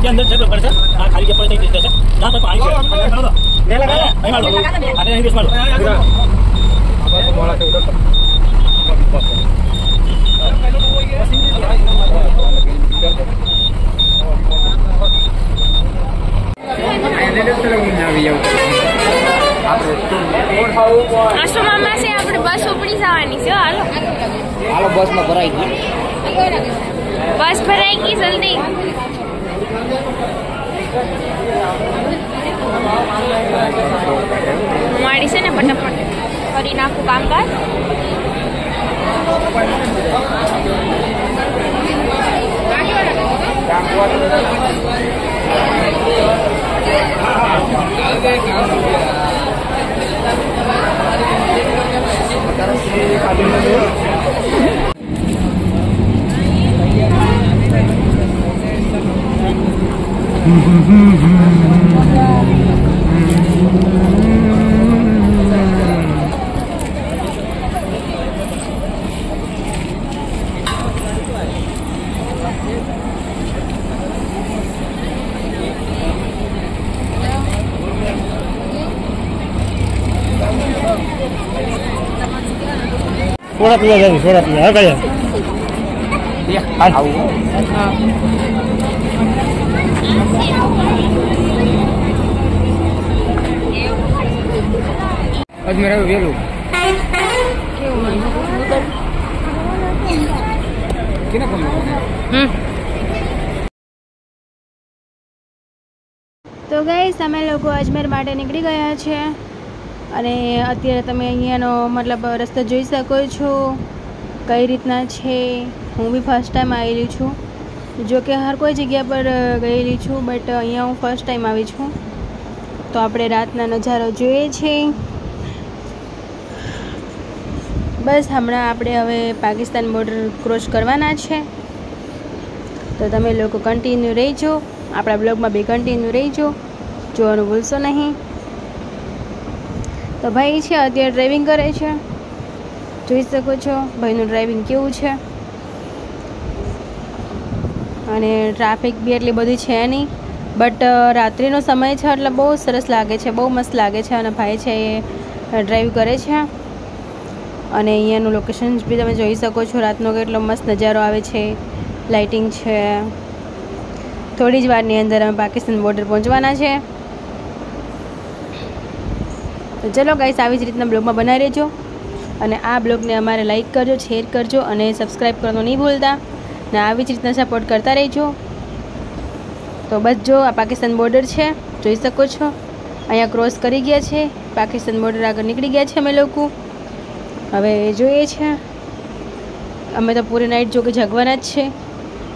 अंदर से ऊपर से खाली के ऊपर से जहां पर पानी ले लगा नहीं मार लो आगे नहीं बीच मार लो अब बोला के उधर આશ્રમમાં છે આપણે બસ ઉપડી જવાની છે હાલો હાલો બસ માં ભરાઈ ગઈ બસ ભરાઈ ગઈ જલ્દી માડી છે ને ફટાફટ કરી નાખું કામકાજ थोड़ा पीवा जाए थोड़ा पीवा है क्या हां आज मेरा वेलू किना कम તો ગાઈસ અમે લોકો અજમેર માટે નીકળી ગયા છે અને અત્યારે તમે અહીંયાનો મતલબ રસ્તો જોઈ શકો છો કઈ રીતના છે હું બી ફર્સ્ટ ટાઈમ આવેલી છું જો કે હર કોઈ જગ્યા પર ગયેલી છું બટ અહીંયા હું ફર્સ્ટ ટાઈમ આવી છું તો આપણે રાતના નજારો જોઈએ છે બસ હમણાં આપણે હવે પાકિસ્તાન બોર્ડર ક્રોસ કરવાના છે તો તમે લોકો કન્ટિન્યુ રહેજો આપણા બ્લોગમાં બી કન્ટિન્યુ રહેજો જોવાનું ભૂલશો નહીં તો ભાઈ છે અત્યારે ડ્રાઇવિંગ કરે છે જોઈ શકો છો ભાઈનું ડ્રાઇવિંગ કેવું છે અને ટ્રાફિક બી એટલી બધી છે નહીં બટ રાત્રિનો સમય છે એટલે બહુ સરસ લાગે છે બહુ મસ્ત લાગે છે અને ભાઈ છે એ ડ્રાઈવ કરે છે અને અહીંયાનું લોકેશન બી તમે જોઈ શકો છો રાતનો કેટલો મસ્ત નજારો આવે છે લાઇટિંગ છે થોડી જ વારની અંદર અમે પાકિસ્તાન બોર્ડર પહોંચવાના છે તો ચલો ગાઈસ આવી જ રીતના બ્લોગમાં બનાવી રહેજો અને આ બ્લોગને અમારે લાઈક કરજો શેર કરજો અને સબસ્ક્રાઈબ કરવાનું નહીં ભૂલતા ને આવી જ રીતના સપોર્ટ કરતા રહેજો તો બસ જો આ પાકિસ્તાન બોર્ડર છે જોઈ શકો છો અહીંયા ક્રોસ કરી ગયા છે પાકિસ્તાન બોર્ડર આગળ નીકળી ગયા છે અમે લોકો હવે જોઈએ છે અમે તો પૂરી નાઇટ જો કે જગવાના જ છે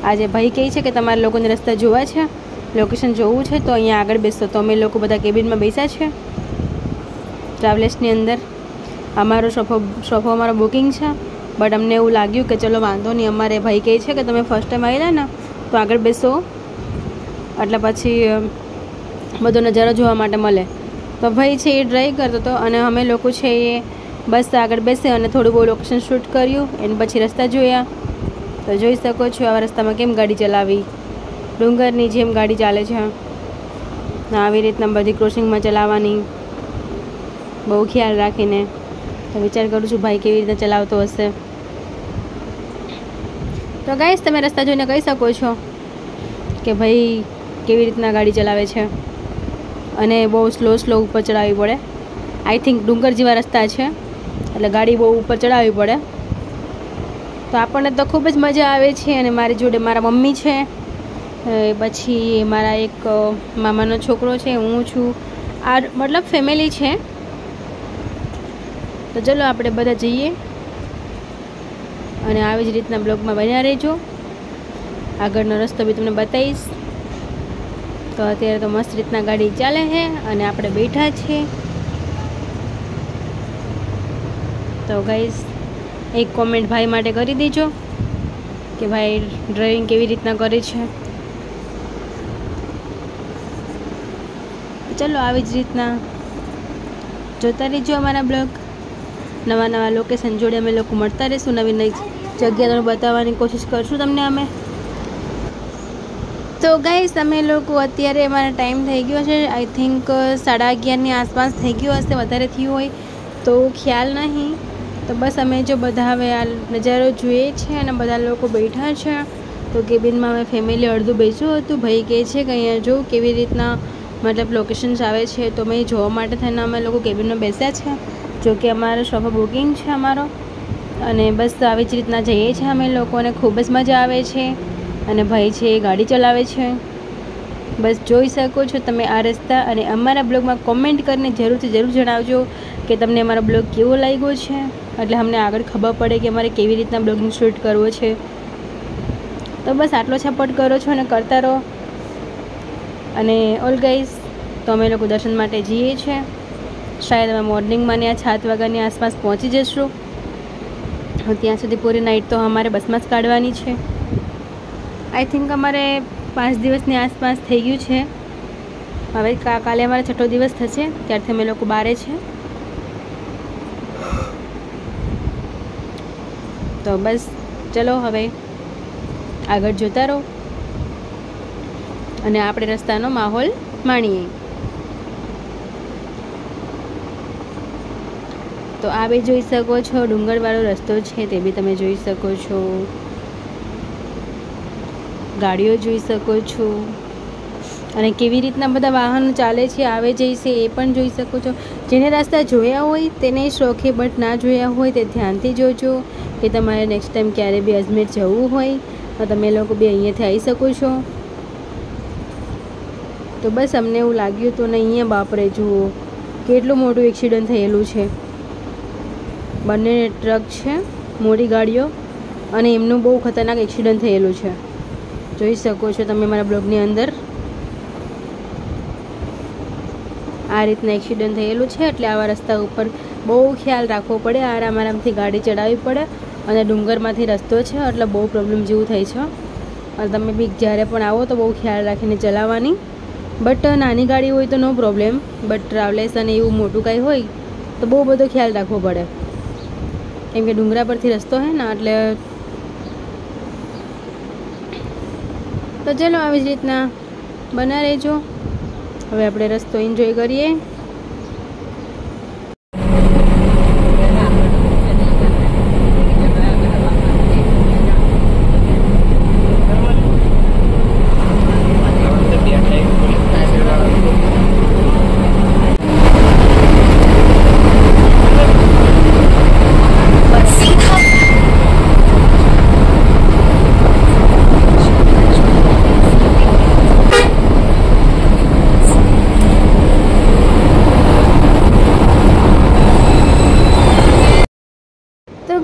આજે ભાઈ કહે છે કે તમારે લોકોને રસ્તા જોવા છે લોકેશન જોવું છે તો અહીંયા આગળ બેસતો તો અમે લોકો બધા કેબિનમાં બેસ્યા છે ટ્રાવેલ્સની અંદર અમારો સોફો અમારો બુકિંગ છે બટ અમને એવું લાગ્યું કે ચલો વાંધો નહીં, અમારે ભાઈ કહે છે કે તમે ફર્સ્ટ ટાઈમ આવેલા ને તો આગળ બેસો, એટલે પછી બધો નજારો જોવા માટે મળે. તો ભાઈ છે એ ડ્રાઈવ કરતો હતો અને અમે લોકો છે એ બસ આગળ બેસે અને થોડું બહુ લોકેશન શૂટ કર્યું. એને પછી રસ્તા જોયા. તો જોઈ શકો છો આવા રસ્તામાં કેમ ગાડી ચલાવી, ડુંગરની જેમ ગાડી ચાલે છે. આવી રીતના બધી ક્રોસિંગમાં ચલાવવાની બહુ ખ્યાલ રાખીને. તો વિચાર કરું છું ભાઈ કેવી રીતે ચલાવતો હશે. તો ગાઈસ તમે રસ્તા જોઈને કહી શકો છો કે ભાઈ કેવી રીતના ગાડી ચલાવે છે. અને બહુ સ્લો ઉપર ચડાવવી પડે. આઈ થિંક ડુંગર જેવા રસ્તા છે એટલે ગાડી બહુ ઉપર ચડાવવી પડે. તો આપણને તો ખૂબ જ મજા આવે છે. અને મારી જોડે મારા મમ્મી છે, પછી મારા એક મામાનો છોકરો છે, હું છું, આ મતલબ ફેમિલી છે. તો ચલો આપણે બધા જઈએ અને આવી જ રીતના બ્લોગમાં બન્યા રહેજો. આગળનો રસ્તો બી તમને બતાવીશ. તો અત્યારે તો મસ્ત રીતના ગાડી ચાલે છે અને આપણે બેઠા છીએ. તો ગાઈસ એક કોમેન્ટ ભાઈ માટે કરી દેજો કે ભાઈ ડ્રાઇવિંગ કેવી રીતના કરે છે. ચલો આવી જ રીતના જોતા રહેજો અમારા બ્લોગ. નવા લોકેશન જોડે અમે લોકો મળતા રહીશું. નવી નવી જગ્યા બતાવવાની કોશિશ કરશું તમને અમે. તો ગાઈસ અમે લોકો અત્યારે અમારો ટાઈમ થઈ ગયો છે, આઈ થિંક 11:30ની આસપાસ થઈ ગયો હશે, વધારે થયું હોય તો ખ્યાલ નહીં. તો બસ અમે જો બધા હવે આ નજારો જોઈએ છે અને બધા લોકો બેઠા છે. તો કેબિનમાં અમે ફેમિલી અડધું બેસ્યું હતું. ભાઈ કહે છે કે અહીંયા જો કેવી રીતના મતલબ લોકેશન્સ આવે છે. તો મેં જોવા માટે થઈને અમે લોકો કેબિનમાં બેસ્યા છે. જો કે અમારો સોફા બુકિંગ છે અમારો. અને બસ આવી જ રીતના જઈએ છીએ અમે લોકોને. ખૂબ જ મજા આવે છે. અને ભાઈ છે એ ગાડી ચલાવે છે. બસ જોઈ શકો છો તમે આ રસ્તા. અને અમારા બ્લોગમાં કોમેન્ટ કરીને જરૂરથી જરૂર જણાવજો કે તમને અમારો બ્લોગ કેવો લાગ્યો છે, એટલે અમને આગળ ખબર પડે કે અમારે કેવી રીતના બ્લોગિંગ શૂટ કરવો છે. તો બસ આટલો સપોર્ટ કરો છો અને કરતા રહો. અને ઓલ ગાઈઝ તો અમે લોકો દર્શન માટે જઈએ છીએ. શાયદ અમે મોર્નિંગમાં ને 7 વાગ્યાની આસપાસ પહોંચી જશું. ત્યાં સુધી પૂરી નાઇટ તો અમારે બસમાં જ કાઢવાની છે. આઈ થિંક અમારે 5 દિવસની આસપાસ થઈ ગયું છે. હવે કાલે અમારે 6ઠો દિવસ થશે ત્યારથી અમે લોકો બારે છે. તો બસ ચલો હવે આગળ જોતા રહો અને આપણે રસ્તાનો માહોલ માણીએ. તો આ બી જોઈ શકો છો ડુંગરવાળો રસ્તો છે, તે બી તમે જોઈ શકો છો. ગાડીઓ જોઈ શકો છો અને કેવી રીતના બધા વાહનો ચાલે છે, આવે જાય છે એ પણ જોઈ શકો છો. જેને રસ્તા જોયા હોય તેને શોખે, બટ ના જોયા હોય તે ધ્યાનથી જોજો કે તમારે નેક્સ્ટ ટાઈમ ક્યારે બી અજમેર જવું હોય તો તમે લોકો બી અહીંયાથી આવી શકો છો. તો બસ અમને એવું લાગ્યું તો ને અહીંયા બાપરે જુઓ કેટલું મોટું એક્સિડન્ટ થયેલું છે. બંને ટ્રક છે, મોટી ગાડીઓ, અને એમનું બહુ ખતરનાક એક્સિડન્ટ થયેલું છે. જોઈ શકો છો તમે મારા બ્લોગની અંદર આ રીતના એક્સિડન્ટ થયેલું છે. એટલે આવા રસ્તા ઉપર બહુ ખ્યાલ રાખવો પડે, આરામથી ગાડી ચડાવવી પડે. અને ડુંગરમાંથી રસ્તો છે એટલે બહુ પ્રોબ્લેમ જેવું થાય છે. અને તમે બી જ્યારે પણ આવો તો બહુ ખ્યાલ રાખીને ચલાવવાની. બટ નાની ગાડી હોય તો નો પ્રોબ્લેમ, બટ ટ્રાવેલ્સ અને એવું મોટું કાંઈ હોય તો બહુ બધો ખ્યાલ રાખવો પડે, કેમ કે ડુંગરા પરથી રસ્તો છે ને એટલે. તો ચલો આવી જ રીતના બના રહેજો. હવે આપણે રસ્તો એન્જોય કરીએ.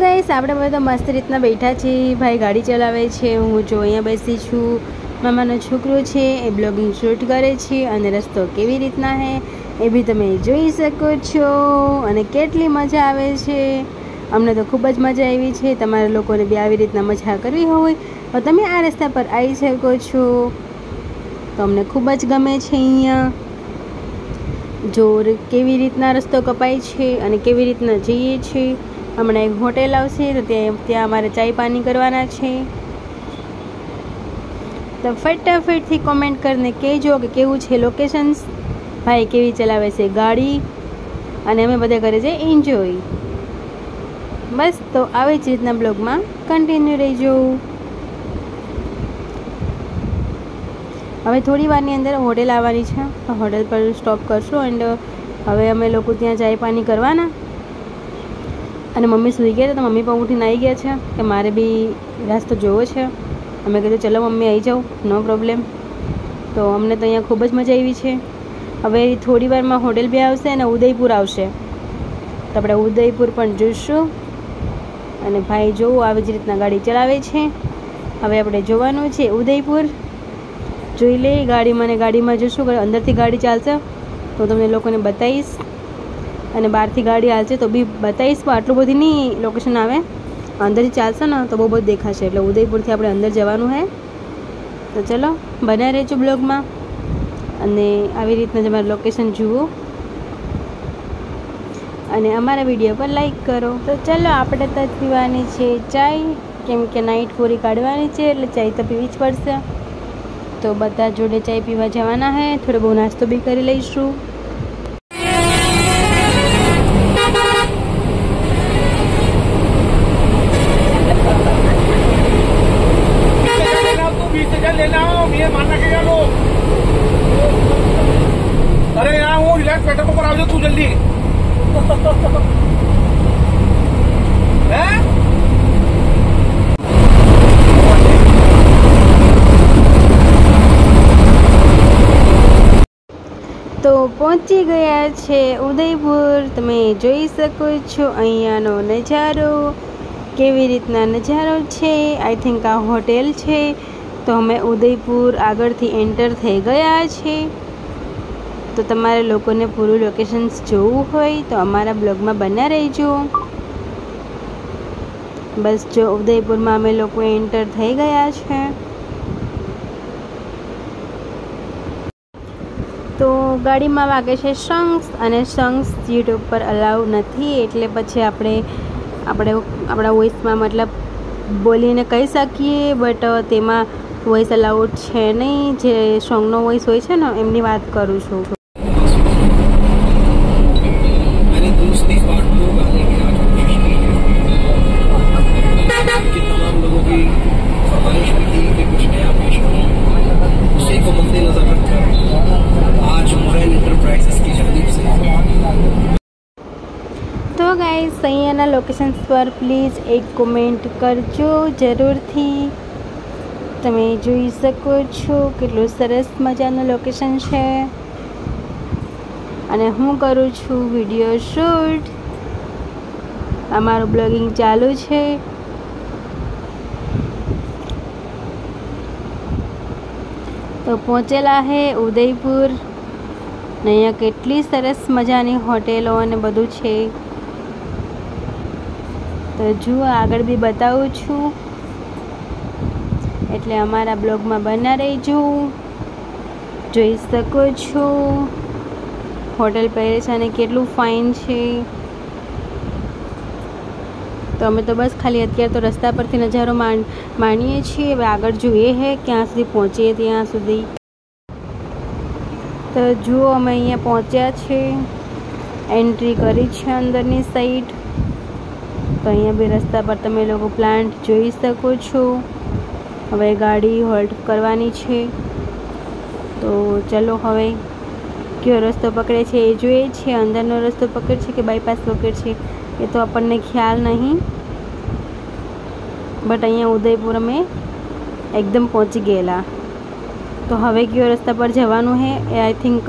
ગાઈસ આપણે બધા મસ્ત રીતના બેઠા છીએ. ભાઈ ગાડી ચલાવે છે, હું જો અહીંયા બેસી છું. મામાનો છોકરો છે એ બ્લોગિંગ શૂટ કરે છે. અને રસ્તો કેવી રીતના છે એ બી તમે જોઈ શકો છો. અને કેટલી મજા આવે છે. અમને તો ખૂબ જ મજા આવી છે. તમારા લોકોને બી આવી રીતના મજા કરવી હોય તો તમે આ રસ્તા પર આવી શકો છો. તો અમને ખૂબ જ ગમે છે અહીંયા જો કેવી રીતના રસ્તો કપાય છે અને કેવી રીતના જઈએ છીએ. હમણાં એક હોટેલ આવશે તો ત્યાં અમારે ચાય પાણી કરવાના છે. તો ફટાફટથી કોમેન્ટ કરીને કહેજો કે કેવું છે લોકેશન્સ, ભાઈ કેવી ચલાવે છે ગાડી, અને અમે બધા કરે છે એન્જોય. બસ તો આવી જ રીતના બ્લોગમાં કન્ટિન્યુ રહેજો. હવે થોડી વારની અંદર હોટેલ આવવાની છે, હોટેલ પર સ્ટોપ કરશું એન્ડ હવે અમે લોકો ત્યાં ચાય પાણી કરવાના. અને મમ્મી સૂઈ ગયા હતા તો મમ્મી પણ ઉઠીને આવી ગયા છે કે મારે બી રસ્તો જોવો છે. અમે કીધું ચલો મમ્મી આવી જાઓ, નો પ્રોબ્લેમ. તો અમને તો અહીંયા ખૂબ જ મજા આવી છે. હવે થોડી વારમાં હોટેલ બી આવશે અને ઉદયપુર આવશે તો આપણે ઉદયપુર પણ જોઈશું. અને ભાઈ જોવો આવી જ રીતના ગાડી ચલાવે છે. હવે આપણે જોવાનું છે ઉદયપુર. જોઈ લે ગાડીમાં જોઈશું કે અંદરથી ગાડી ચાલશે તો તમને લોકોને બતાવીશ, અને બહારથી ગાડી હાલશે તો બી બતાવીશ. પણ આટલું બધી નહીં લોકેશન આવે, અંદરથી ચાલશે ને તો બહુ બધું દેખાશે. એટલે ઉદયપુરથી આપણે અંદર જવાનું છે. તો ચલો બનાવી રહેજો બ્લોગમાં અને આવી રીતના જ અમારું લોકેશન જુઓ અને અમારા વિડીયો પર લાઈક કરો. તો ચલો આપણે તો પીવાની છે ચાય, કેમ કે નાઇટ પૂરી કાઢવાની છે એટલે ચાય તો પીવી જ પડશે. તો બધા જોડે ચાય પીવા જવાના હે. થોડો બહુ નાસ્તો બી કરી લઈશું. अरे यहाँ हूँ, रिलैक्स पेट्रोल पर आओ तू जल्दी है? તો પહોંચી ગયા છે ઉદયપુર. તમે જોઈ શકો છો અહીંયાનો નજારો, કેવી રીતના નજારો છે. આઈ થિંક આ હોટેલ છે. તો અમે ઉદયપુર આગળથી એન્ટર થઈ ગયા છે. તો તમારે લોકોને પૂરું લોકેશન્સ જોવું હોય તો અમારા બ્લોગમાં બન્યા રહેજો. બસ જો ઉદયપુરમાં અમે લોકો એન્ટર થઈ ગયા છે. તો ગાડીમાં વાગે છે સોંગ્સ, અને સોંગ્સ યુટ્યુબ પર અલાઉ નથી, એટલે પછી આપણે આપણા વોઇસમાં મતલબ બોલીને કહી શકીએ, બટ તેમાં વોઇસ અલાઉડ છે નહીં. જે સોંગનો વોઇસ હોય છે ને એમની વાત કરું છું. તો ગાઈસ અહીંયાના લોકેશન્સ પર પ્લીઝ એક કોમેન્ટ કરજો જરૂરથી. તમે જોઈ શકો છો કેટલું સરસ મજાનું લોકેશન છે. અને હું કરું છું વિડીયો શૂટ. અમારું બ્લોગિંગ ચાલુ છે. તો પહોંચેલા હે ઉદયપુર. અહીંયા કેટલી સરસ મજાની હોટેલો અને બધું છે. તો જુઓ આગળ બી બતાવું છું, એટલે અમારા બ્લોગમાં બન્યા રહેજો. જોઈ શકો છો હોટેલ પેલેસ અને કેટલું ફાઇન છે. તો અમે તો બસ ખાલી અત્યારે તો રસ્તા પરથી નજારો માણીએ છીએ. હવે આગળ જોઈએ હે ક્યાં સુધી પહોંચીએ ત્યાં સુધી. તો જુઓ અમે અહીંયા પહોંચ્યા છે, એન્ટ્રી કરી છે અંદરની સાઈડ. તો અહીંયા બી રસ્તા પર તમે લોકો પ્લાન્ટ જોઈ શકો છો. હવે ગાડી હોલ્ટ કરવાની છે. તો ચલો હવે કયો રસ્તો પકડે છે એ જોઈએ છે. અંદરનો રસ્તો પકડે છે કે બાયપાસ પકડે છે એ તો આપણને ખ્યાલ નહીં, બટ અહીંયા ઉદયપુર અમે એકદમ પહોંચી ગયેલા. તો હવે કયો રસ્તા પર જવાનું છે એ આઈ થિંક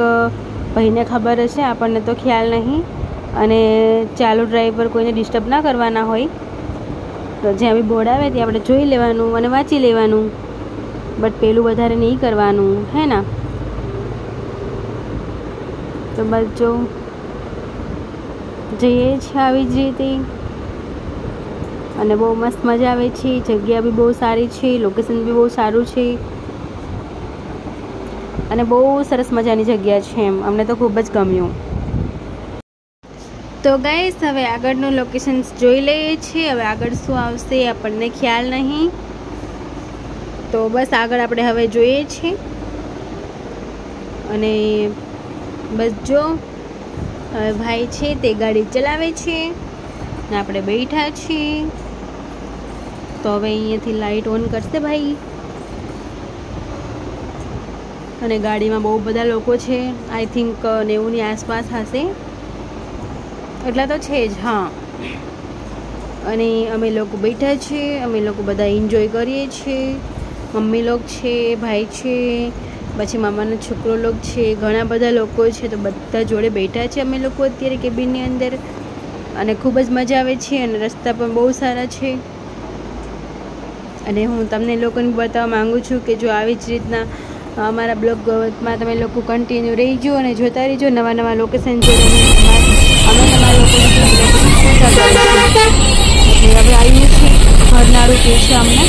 ભાઈને ખબર હશે, આપણને તો ખ્યાલ નહીં. અને ચાલુ ડ્રાઈવ પર કોઈને ડિસ્ટર્બ ના કરવાના હોય. તો જ્યાં બી બોર્ડ આવે ત્યાં આપણે જોઈ લેવાનું અને વાંચી લેવાનું, બટ પેલું વધારે નહીં કરવાનું, હે ને? તો બસ જો જઈએ છીએ આવી જ રીતે. અને બહુ મસ્ત મજા આવે છે. જગ્યા બી બહુ સારી છે, લોકેશન બી બહુ સારું છે અને બહુ સરસ મજાની જગ્યા છે. અમને તો ખૂબ જ ગમ્યું. તો ગાઈસ હવે આગળનું લોકેશન જોઈ લઈએ છીએ. હવે આગળ શું આવશે આપણને ખ્યાલ નહીં, તો બસ આગળ આપણે હવે જોઈએ છીએ. અને બસ જો હવે ભાઈ છે તે ગાડી ચલાવે છે ને આપણે બેઠા છીએ. તો હવે અહીંયાથી લાઇટ ઓન કરશે ભાઈ. અને ગાડીમાં બહુ બધા લોકો છે. આઈ થિંક 90ની આસપાસ હશે, એટલા તો છે જ. હા, અને અમે લોકો બેઠા છીએ, અમે લોકો બધા એન્જોય કરીએ છીએ. મમ્મી લોગ છે, ભાઈ છે, પછી મામાનો છોકરો લોગ છે, ઘણા બધા લોકો છે. તો બધા જોડે બેઠા છે અમે લોકો અત્યારે કેબિનની અંદર, અને ખૂબ જ મજા આવે છે. અને રસ્તા પણ બહુ સારા છે. અને હું તમને લોકોને બતાવવા માગું છું કે જો આવી જ રીતના અમારા બ્લોગમાં તમે લોકો કન્ટિન્યુ રહીજો અને જોતા રહીજો. નવા નવા લોકેશન જોઈને અમે તમારા લોકોને હવે આવ્યું છે ઘરનારું કે છે અમને.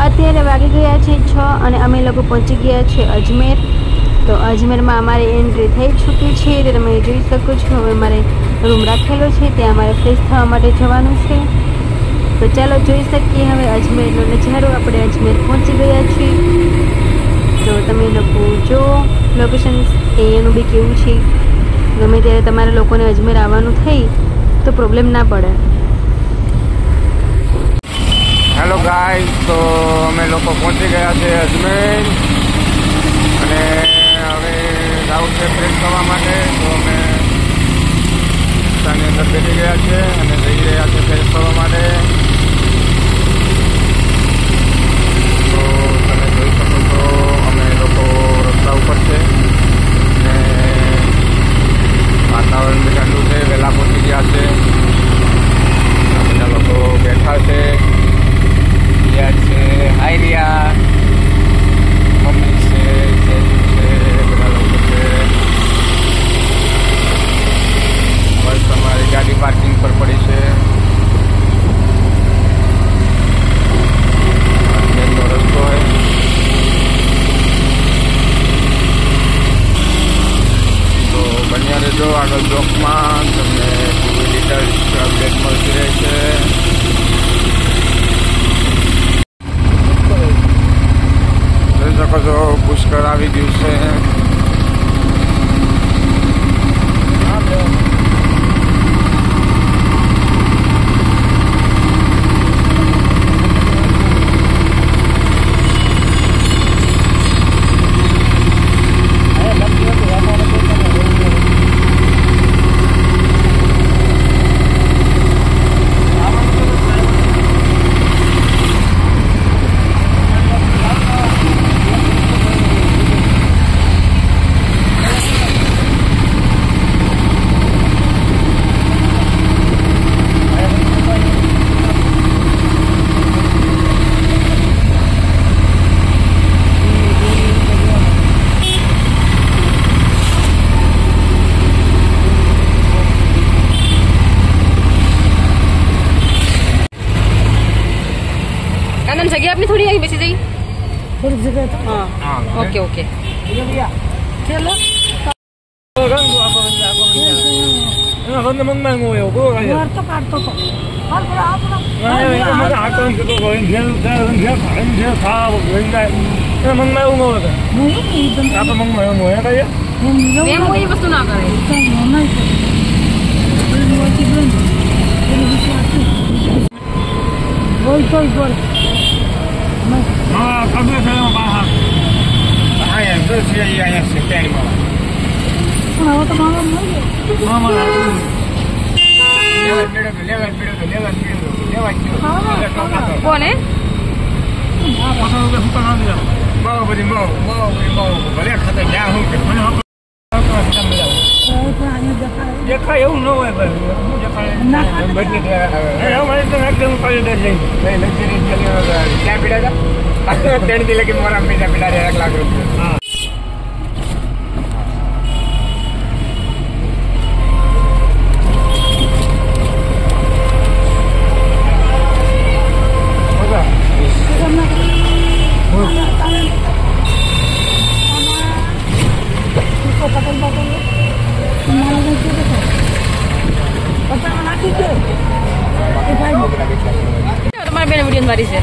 અત્યારે વાગી ગયા છે 6 અને અમે લોકો પહોંચી ગયા છે અજમેર. તો અજમેરમાં અમારી એન્ટ્રી થઈ ચૂકી છે. તો તમે જોઈ શકો છો. હવે અમારે રૂમ રાખેલો છે, ત્યાં અમારે ફ્રેશ થવા માટે જવાનું છે. તો ચાલો જોઈ શકીએ હવે અજમેરનો નજારો. આપણે અજમેર પહોંચી ગયા છીએ. તો તમે લોકો જો લોકેશન એનું બી કેવું છે. ગમે ત્યારે તમારા લોકોને અજમેર આવવાનું થઈ તો પ્રોબ્લેમ ના પડે. હેલો ગાઈસ, તો અમે લોકો પહોંચી ગયા છે અજમેર અને હવે રાઉન્ડ છે ફ્રેશ થવા માટે. તો અમે રસ્તાની અંદર બેસી ગયા છે અને જઈ રહ્યા છે ફ્રેશ થવા માટે. તો તમે જોઈ શકો છો અમે લોકો રસ્તા ઉપર છે અને વાતાવરણ બી ઠંડુ છે. વહેલા પહોંચી ગયા છે. બધા લોકો બેઠા છે. છે હાઈ રિયા, મમ્મી છે, જેજુ છે, બધા લોકો છે. બસ તમારી ગાડી પાર્કિંગ પર પડી છે. અજમેરનો રસ્તો હોય. તો બન્યા રહેજો આગળ બ્લોકમાં, તમને પૂરી ડિટેલ્સ અપડેટ મળતી રહેશે. શકો છો પુષ્કર આવી ગયું છે. हाँ ओके ओके એ વસ્તુ ના કરે કોને દેખાય એવું ન હોય ત્રણ લગી મોરા પૈસા પીડા 1 લાખ રૂપિયા તમારા બેન વિડીયો મારી છે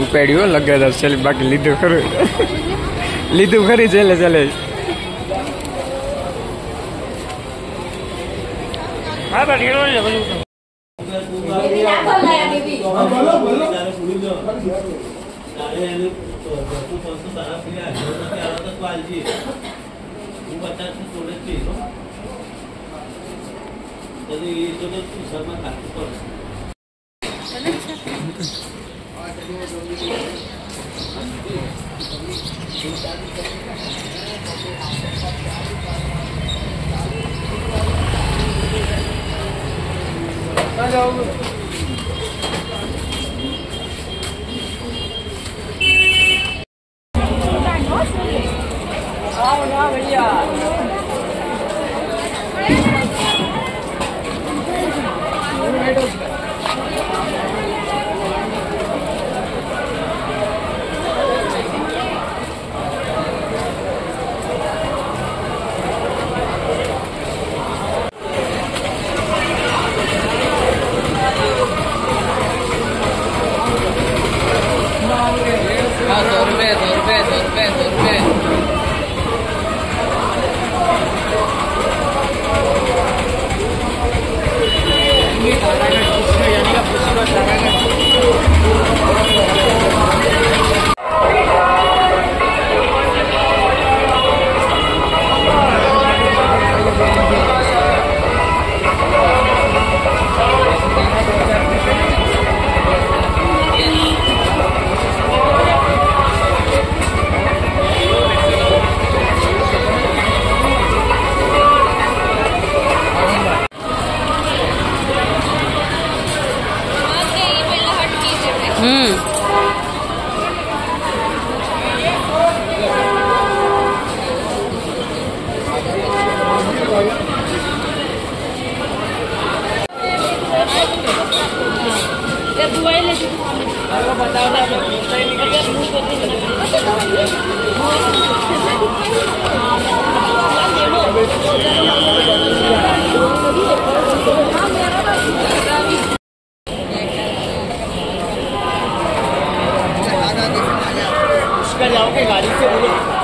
ઉપાડ્યો લગાતાર ચાલે બાકી લીધું ખરું લીધું ખરી ચાલે ચાલે હા બસ હેરો છે બધું जाओगे गाड़ी से बोलो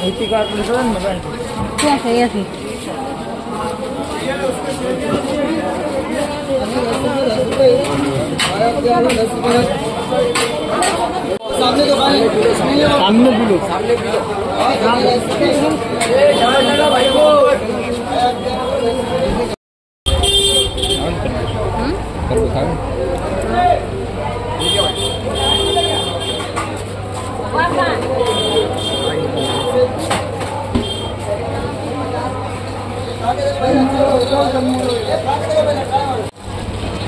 Iti ka tulisan, maganda. क्या चाहिए थी सामने भी लो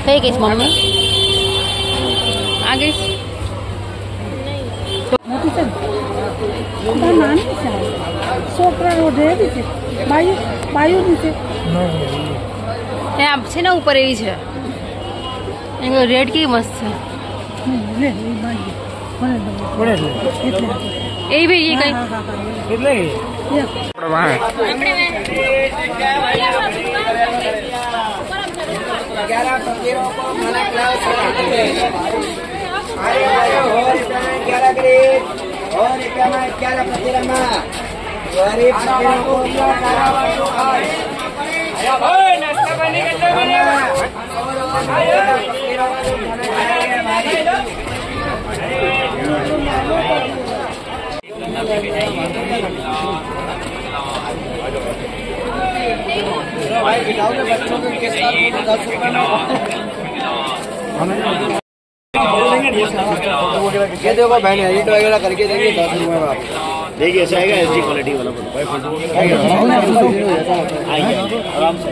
થઈ ગઈશ મમ્મી આ ગઈશ છોકરા રોડે એવી છે બાયું છે ત્યાં છે ને ઉપર એવી છે રેડ કેવી મસ્ત છે એ બી કઈ ये देखो बहन एडिट वगैरह करके देंगे 10 रुपए में आप देखिए ऐसा आएगा एचडी क्वालिटी वाला आइए आराम से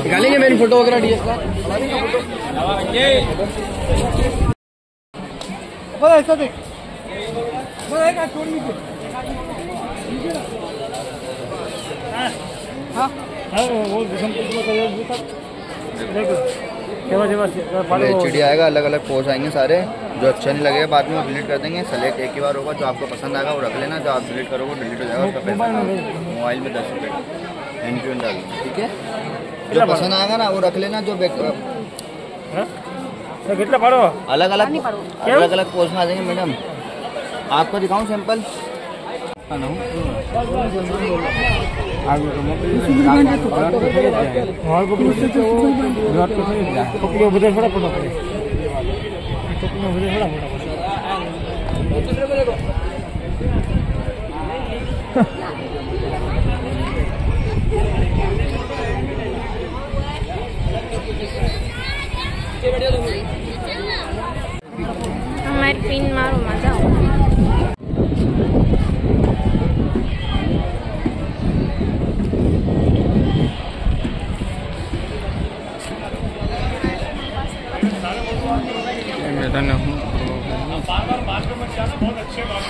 निकालेंगे मेरी फोटो वगैरह डीएसएलआर ऐसा देख चिड़िया आएगा, अलग अलग पोज आएंगे सारे। जो अच्छा नहीं लगेगा बाद में वो डिलीट कर देंगे। सेलेक्ट एक ही बार होगा, जो आपको पसंद आएगा वो रख लेना, जो आप डिलीट करोगे वो डिलीट हो जाएगा। उसका पैसा मोबाइल में 10 रुपये एंड टू एंड डाल, ठीक है। जो पसंद आएगा ना वो रख लेना। जो अलग अलग पोज में आ जाएंगे मैडम। आपको दिखाऊं सैंपल? हमारे पिन मारो मजा बहुत अच्छे बात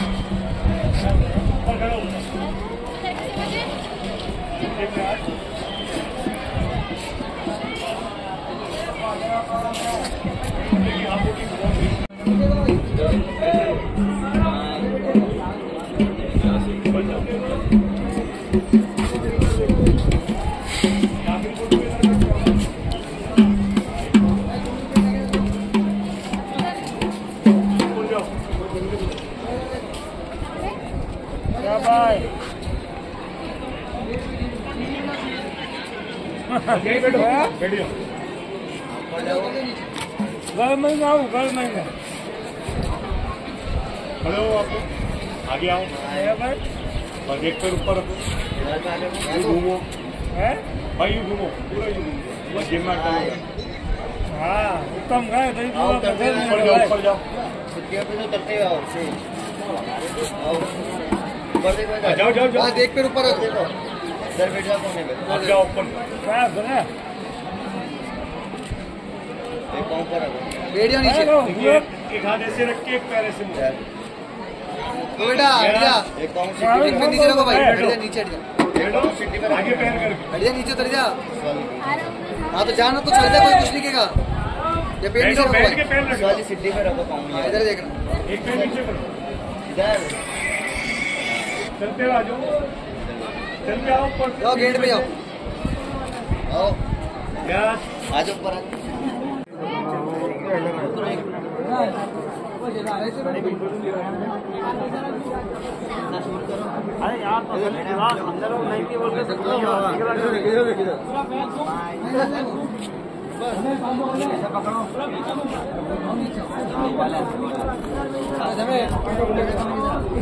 हेलो आपको आगे आओ और एक पैर ऊपर रखो, घूमो भाई, यू घूमो पूरा, यू घूमो जिम में। हाँ उत्तम है, ऊपर जाओ जाओ जाओ जाओ, एक पैर ऊपर रखो, इधर बैठ जाओ कोने पे, जाओ ऊपर। एक पाँव पर रखो, बेड़िया नीचे, एक हाथ ऐसे रख के एक पैर ऐसे मुड़। बेटा हट जा, एक पाँव सीढ़ी नीचे रखो भाई, हट जा नीचे, हट जा आगे पैर करके हट जा नीचे, उतर जा। हाँ तो जाना तो चल जा, कोई कुछ नहीं कहेगा। ये पेड़ नीचे रखो भाई, वाली सीढ़ी पे रखो पाँव, इधर देखना, एक पैर नीचे करो, इधर चलते आ जाओ, चलते आओ ऊपर, जाओ गेट पे जाओ, आओ अरे यार तो अंदर नहीं बोल के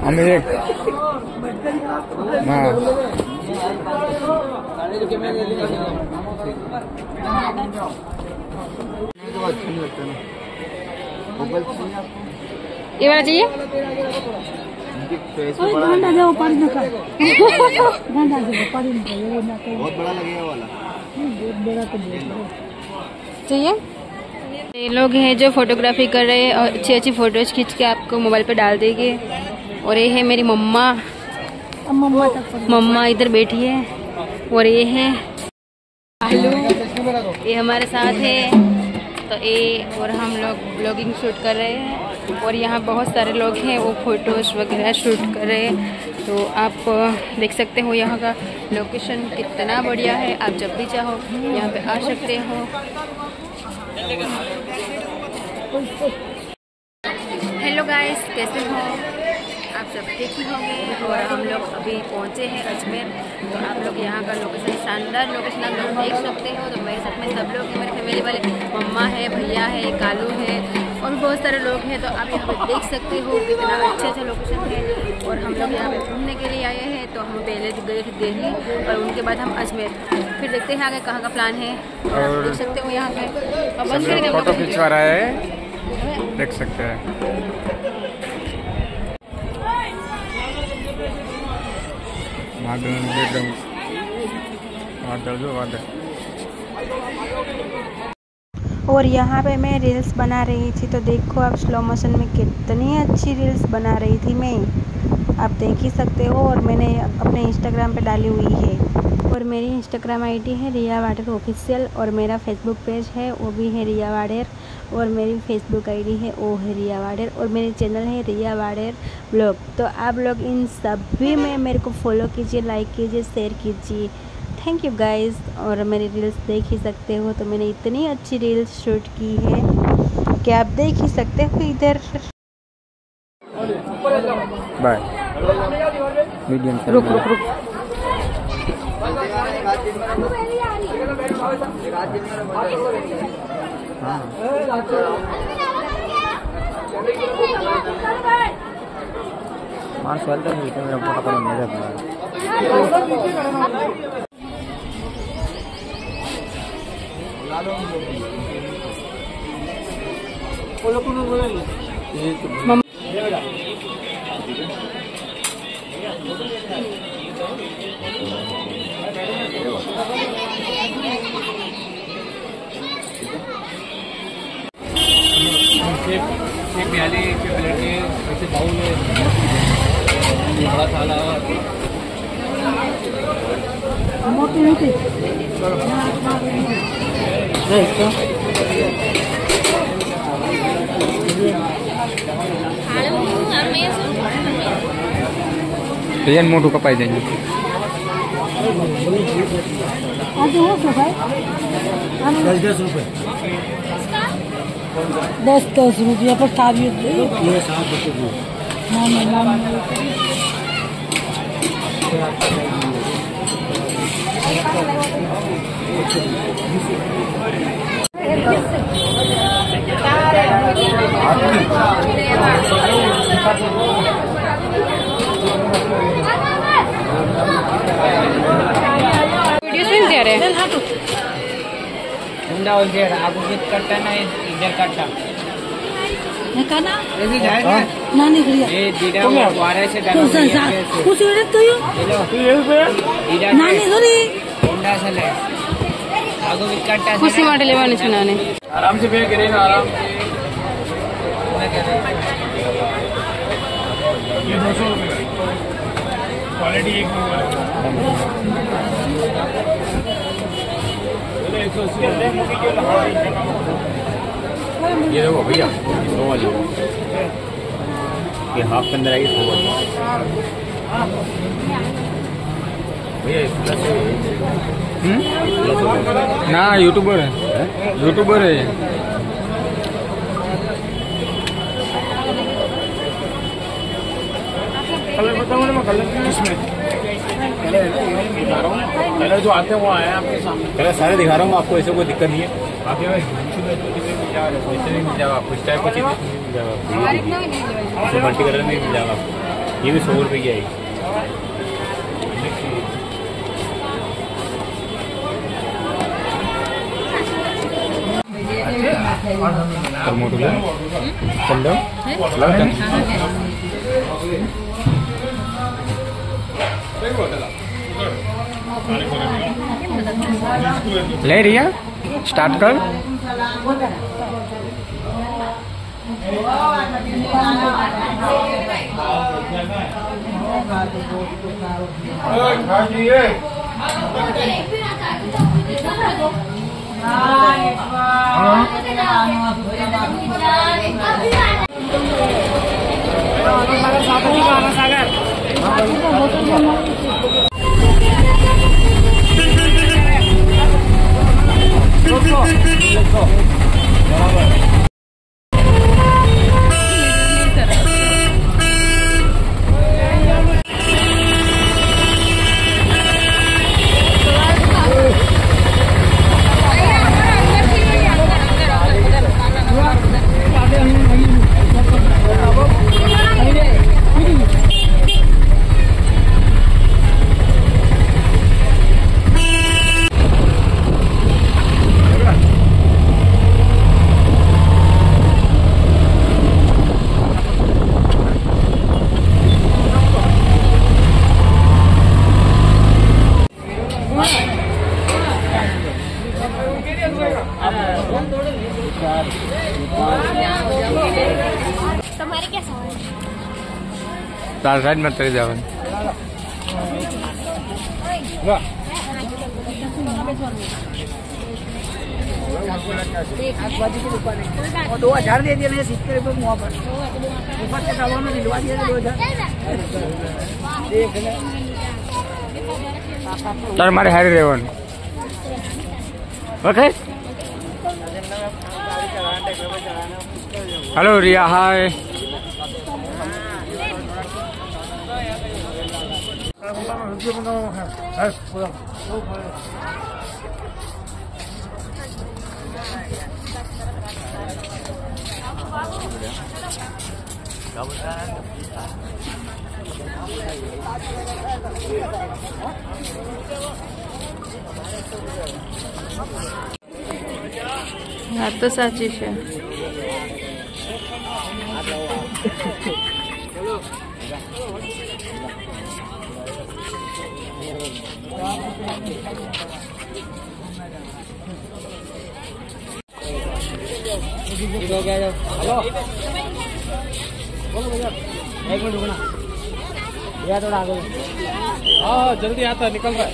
अमेरिक हाँ ये वाला चाहिए? गांडा जाओ पानी में का गांडा जाओ पानी में का ये ना बहुत बड़ा लगेगा वाला। बहुत बड़ा तो बहुत बड़ा चाहिए। ये लोग हैं जो फोटोग्राफी कर रहे हैं और अच्छी अच्छी फोटोज खींच के आपको मोबाइल पे डाल देंगे। और ये है मेरी मम्मा, अब मम्मा तक मम्मा इधर बैठी है। और ये है आलू, ये हमारे साथ है। तो ये और हम लोग ब्लॉगिंग शूट कर रहे हैं और यहाँ बहुत सारे लोग हैं वो फोटोज वगैरह शूट कर रहे हैं। तो आप देख सकते हो यहाँ का लोकेशन कितना बढ़िया है। आप जब भी चाहो यहाँ पे आ सकते हो। हेलो गाइस, कैसे हो आप? सब ठीक ही होंगे। और हम लोग अभी पहुँचे हैं अजमेर। तो आप लोग यहाँ का लोकेशन, शानदार लोकेशन आप लोग देख सकते हो। तो मेरे साथ में सब लोग हैं, मेरे फैमिली वाले, मम्मा है, भैया है, कालू है और भी बहुत सारे लोग हैं। तो आप यहाँ पे देख सकते हो कितना अच्छा लोकेशन है। और हम लोग यहाँ पे घूमने के लिए आए हैं। तो हम पहले गए थे दिल्ली और उनके बाद हम अजमेर। फिर देखते हैं आगे कहाँ का प्लान है। और देख सकते हो यहाँ पे फोटो खिंचवा रहा है, देख सकते हैं। और यहाँ पे मैं रील्स बना रही थी। तो देखो आप स्लो मोशन में कितनी अच्छी रील्स बना रही थी मैं, आप देख ही सकते हो। और मैंने अपने इंस्टाग्राम पे डाली हुई है। और मेरी इंस्टाग्राम आईडी है रिया वाडेर ऑफिशियल। और मेरा फेसबुक पेज है वो भी है रिया वाडेर। और मेरी फेसबुक आईडी है वो है रिया वाडेर। और मेरे चैनल है रिया वाडेर ब्लॉग। तो आप लोग इन सभी में मेरे को फॉलो कीजिए, लाइक कीजिए, शेयर कीजिए। Thank you guys. और मेरी रील्स देख ही सकते हो। तो मैंने इतनी अच्छी रील्स शूट की है कि आप देख ही सकते हो इधर। बाय। मीडियम रुक रुक रुक। मार्क्स वाला तो मेरा फोटो पर नजर आ प्याले के प्लेट के ऐसे बाउल में बड़ा थाला मोटी नहीं थी रियन मोटू का पाई देंगे। आज हो सो भाई 10 रुपए 10 रुपया पर ताबी ये 7 रुपए वीडियो सुन दे रहे ठंडा हो गया आपको कित करता ना इधर करता है का ना ऐसे जाएगा ना निकलिया ये दीदा में वारे से तो संसार कुछ रे तो यो दीदा ना निकली ठंडा से ले आगो कित करता खुशी માટે લેવાની છે નાને आराम से बैठ गिरे ना आराम से ये 200 रुपए क्वालिटी एक ये देखो भैया 100 वाली ये हाफ के अंदर आएगी 100 वाली ना यूट्यूबर है, यूट्यूबर है। कलर बताओ ना, कलर किसमें कलर जो आते हैं वो आया आपके सामने। कलर सारे दिखा रहा हूँ आपको, ऐसे कोई दिक्कत नहीं है। आगे भाई ऐसे नहीं मिल जाएगा आपको, इस टाइप का चीज़ मिल जाएगा आपको, मल्टी कलर में मिल जाएगा आपको। ये भी 100 रुपये की आएगी। ले रिया स्टार्ट कर। तुम्हारे क्या सवाल है? तार साइड में तेरे जावन और 2000 दे दिए नहीं 70 रुपये मुँह पर ऊपर से दवा में दिलवा दिया 2000 देख ले तार मारे हारी रेवन ओके। हेलो रिया हाय। વાત તો સાચી છે. एक मिनट रुकना भैया, थोड़ा आगे। हाँ जल्दी आता निकल रहा है।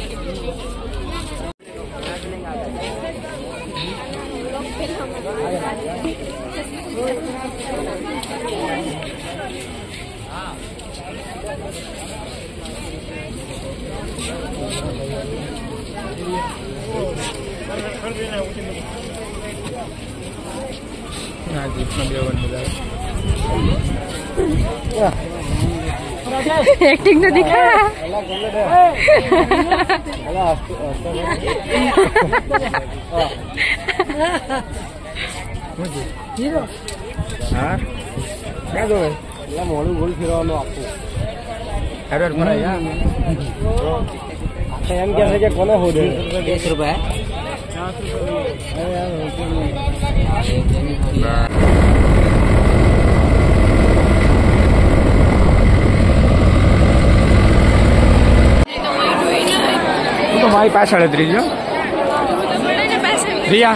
एक्टिंग तो दिखा। મોડું ભૂલ ફેરવાનું આપવું એમ કે છે કે કોને હોદે 20 રૂપિયા તો મારી પાછળ જ રહીજો રિયા.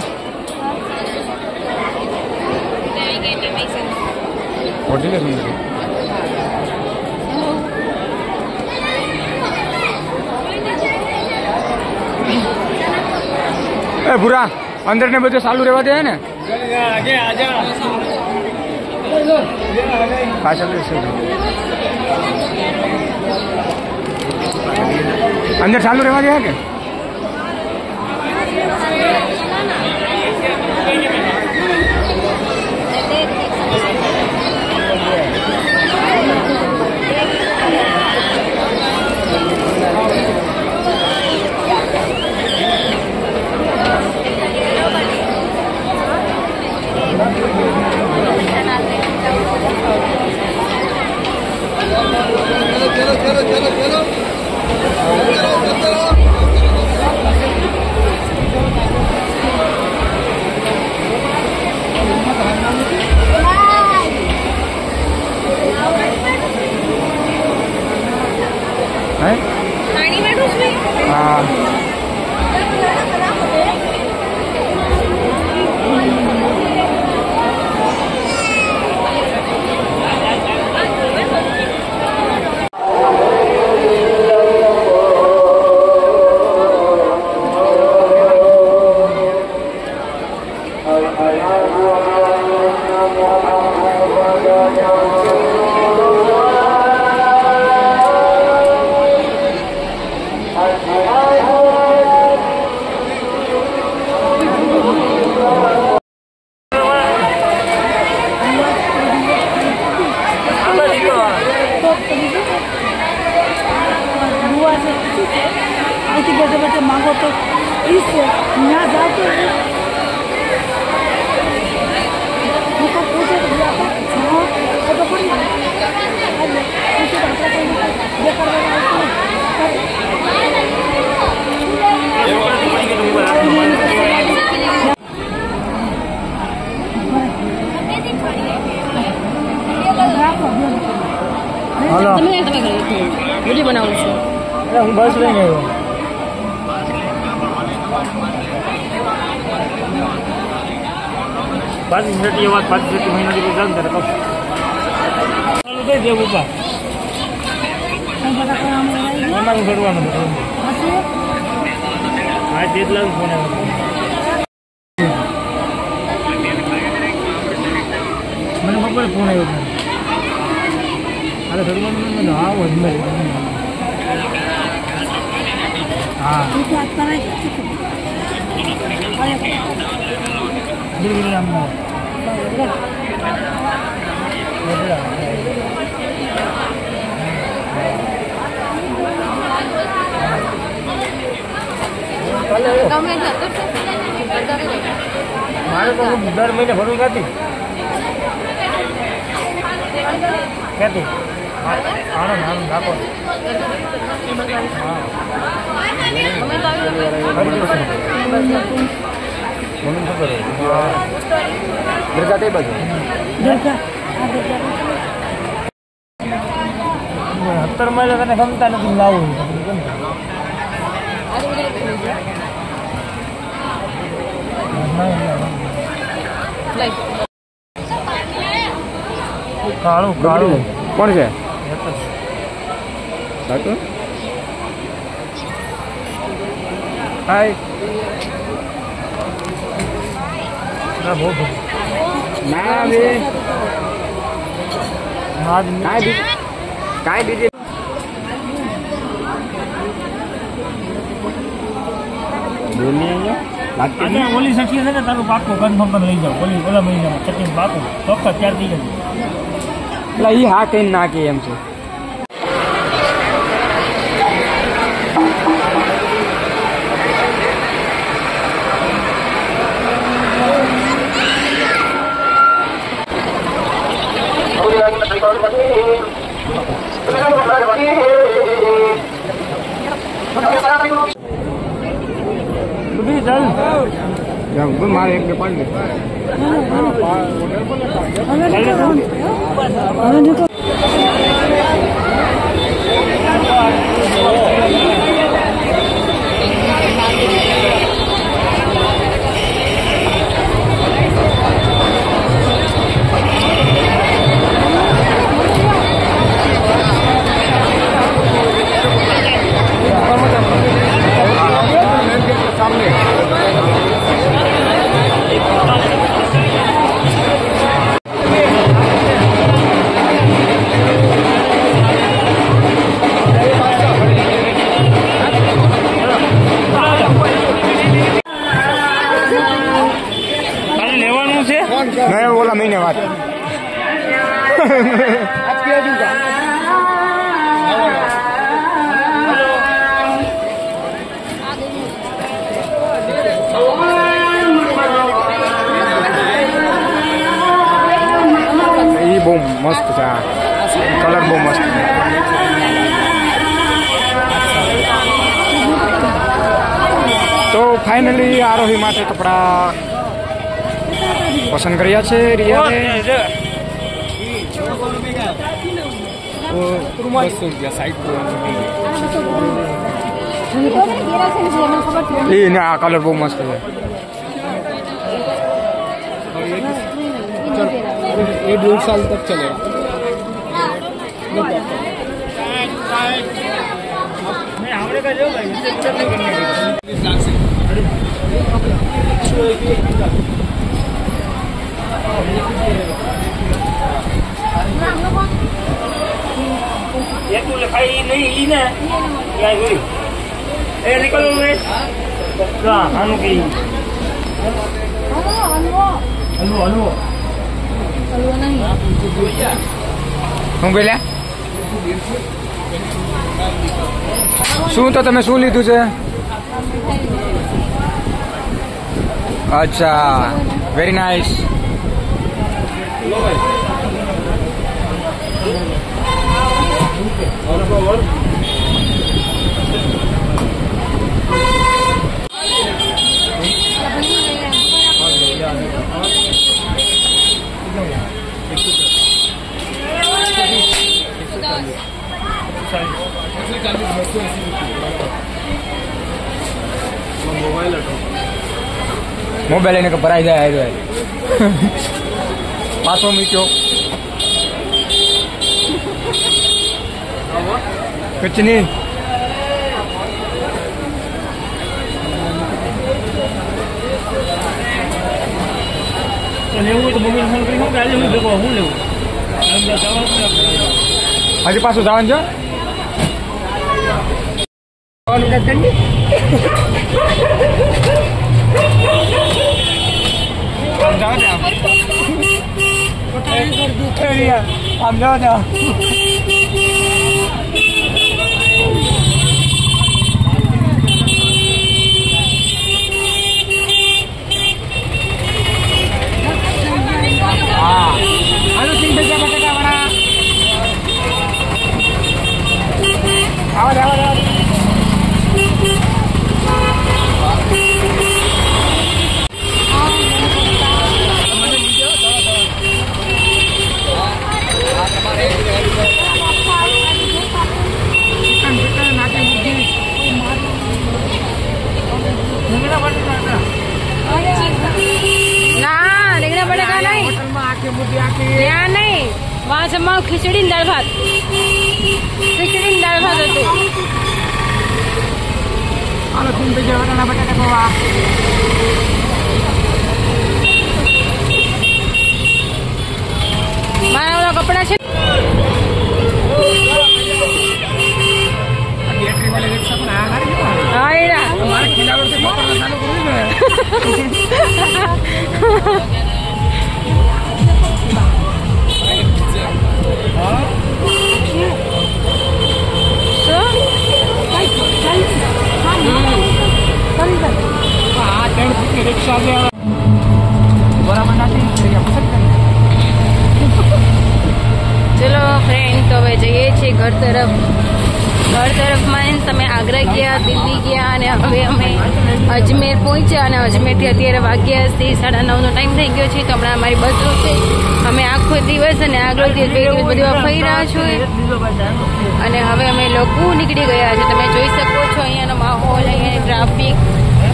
ए भूरा अंदर ने બધું ચાલુ રહેવા દે ને आगे आजा પાછળ अंदर चालू रहवा दिया के बैठे बैठे मांगो तो इस यहाँ जाके पूछे तो पूछे વિડીયો બનાવું છું હું બસ લઈને આવ્યો પાછી સેટી વાત પાછી સેટી મહિના જેવી જાણ ત્યારે કહું ચાલુ થઈ દેવું પા એમાં કરવાનું હા જેટલા ફોન આવ્યો મને બપોરે ફોન આવ્યો અરે ઘરવાનું હા હોય हाँ मारे तो दर महीने भरू क्या आनंद आनंद आपो મમ્મી ખબર દરગાહ કઈ બાજુ અત્તર માં તને ગમતા નથી લાવું કાળું કાળું કોણ છે સાચું હાય ના બહુ ના બે કાંઈ બીજી ઓલી સખી છે ને તારું પાકું કન્ફર્મ પણ લઈ જાઓ ઓલી ઓલા મહિનામાં ચટણી પાકું ચોક્કસ ત્યારથી જ એટલે એ હા કઈ ના કે એમ છે મારે એક બે પાડી आज किया जूगा ये बહુ મસ્ત છે આ કલર બહુ મસ્ત છે તો ફાઇનલી આરોહી માટે કપડા પસંદ કર્યા છે રિયાને ₹200 સાઈડ એ ના આ કલર બહુ મસ્ત છે ये 1.5 साल तक चलेगा શું બોલ્યા શું તો તમે શું લીધું છે અચ્છા વેરી નાઇસ मोबाइल लेने का भराई जाए जो है पासो मीठो कुछ नहीं हजी पासो जावन जो हम जाओ जाओ आलू 3 बजे बटेटा बड़ा आओ जाओ जाओ ત્યાં નહીં वहाँ જમવા ખીચડી દાળ ભાત હતું आलू 3 बजे बटेटा पौवा મારા ઓલા કપડા છે बैटरी वाले रिक्शा पर आ रही है હા એડા हमारे खिलावर से मोटर चालू करूँ मैं रिक्शा से बराबर ચલો ફ્રેન્ડ તો હવે જઈએ છીએ ઘર તરફમાં તમે આગ્રા ગયા દિલ્હી ગયા અને હવે અમે અજમેર પહોંચ્યા અને અજમેરથી અત્યારે વાગ્યા છે 9:30નો ટાઈમ થઈ ગયો છે તો હમણાં અમારી બસ છે અમે આખો દિવસ અને આગલો દિવસ 2 દિવસ બધું ફરી રહ્યા છો અને હવે અમે લોકો નીકળી ગયા છે તમે જોઈ શકો છો અહીંયાનો માહોલ અહીંયાની ટ્રાફિક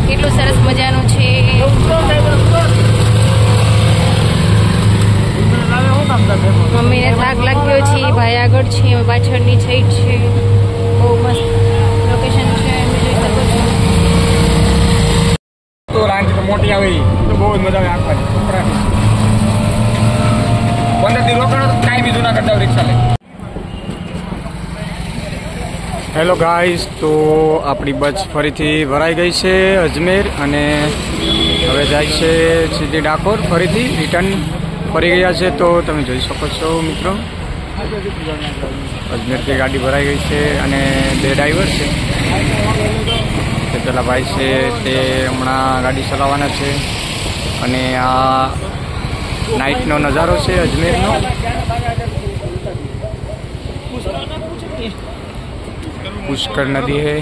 કેટલું સરસ મજાનું છે મમ્મીને થાક લાગ્યો છે ભાઈ આગળ છે અમે પાછળની સાઈડ છે બહુ મસ્ત લોકેશન છે તમે જોઈ શકો છો તો લાંચ તો મોટી આવી તો બહુ જ મજા આવે આખવાની છોકરાની 15 દી રોકાણો તો કાંઈ બીજું ના કરતા રિક્ષા લઈ હેલો ગાઈસ તો આપણી બસ ફરીથી ભરાઈ ગઈ છે અજમેર અને હવે જાય છે સીધી ડાકોર ફરીથી રિટર્ન ફરી ગયા છે તો તમે જોઈ શકો છો મિત્રો અજમેરથી ગાડી ભરાઈ ગઈ છે અને 2 ડ્રાઈવર છે. તે પેલા ભાઈ છે તે હમણાં ગાડી ચલાવવાના છે. અને આ નાઇટનો નજારો છે અજમેરનો. પુષ્કર નદી है.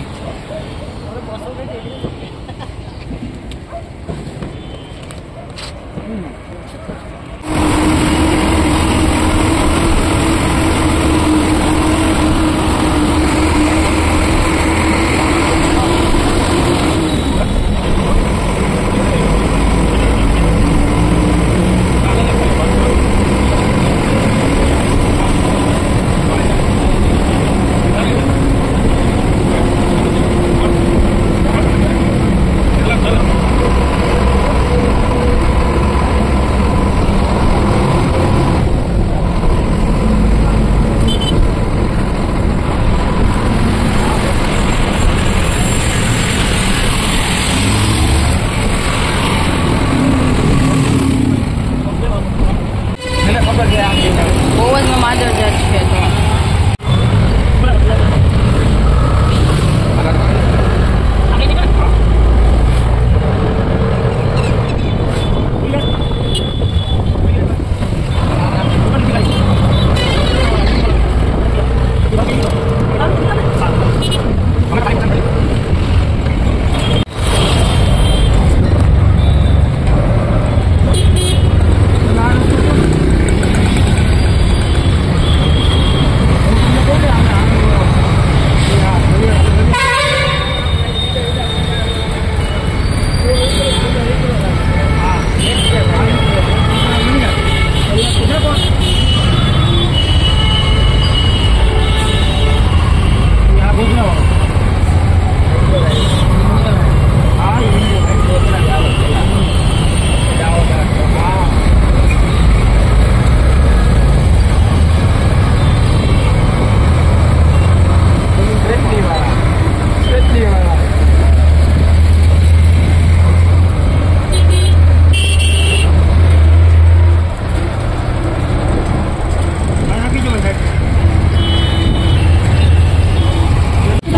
ઓવરમાં માદર જ છે તો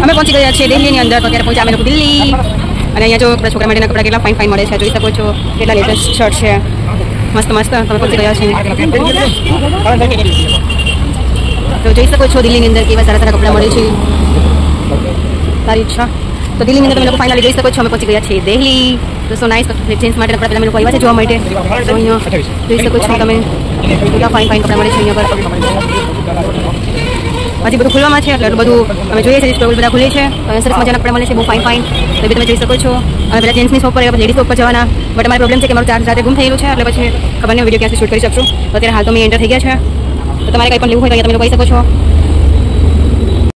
અમે પહોંચી ગયા છીએ દિલ્હીની અંદર. તો અત્યારે પહોંચ્યા અમે લોકો દિલ્હી. અને અહીંયા જો આપણા છોકરા માટેના કપડાં કેટલા ફાઇન ફાઇન મળે છે, જોઈ શકો છો. કેટલા લેટેસ્ટ શર્ટ છે, મસ્ત મસ્ત. તમે પહોંચી ગયા છીએ. તો જોઈ શકો છો દિલ્હીની અંદર કેવા સારા સારા કપડાં મળે છે. સારી ઈચ્છા. તો દિલ્હીની અંદર તમે લોકો ફાઇનલી જોઈ શકો છો અમે પહોંચી ગયા છીએ દિલ્હી. તો સો નાઇસ. જેન્ટ્સ માટે કપડાં પેલા અમે લોકો આવ્યા છે જોવા માટે. તો અહીંયા જોઈ શકો છો તમે કેટલા ફાઇન ફાઇન કપડાં મળે છે અહીંયા પર. હજી બધું ખુલવામાં છે એટલે એટલું બધું અમે જોઈએ છીએ. સ્ટોલ બધા ખુલે છે. સરસ મજાના કપડાં મળે છે, બહુ ફાઇન ફાઇન. તો બી તમે જોઈ શકો છો. અને પેલા જેન્ટ્સની શોપ પર લેડીઝ શોપ પર જવાના. બટ અમારે પ્રોબ્લેમ છે કે મારું ચાર્જ રાતે ગુમ થયેલું છે એટલે પછી ખબર નહીં વિડીયો ક્યાંથી શૂટ કરી શકશું. તો અત્યારે હાલ તો મેં એન્ટર થઈ ગયા છે. તો તમારે કંઈ પણ લેવું હોય તો અહીંયા તમે લોકો કહી શકો છો.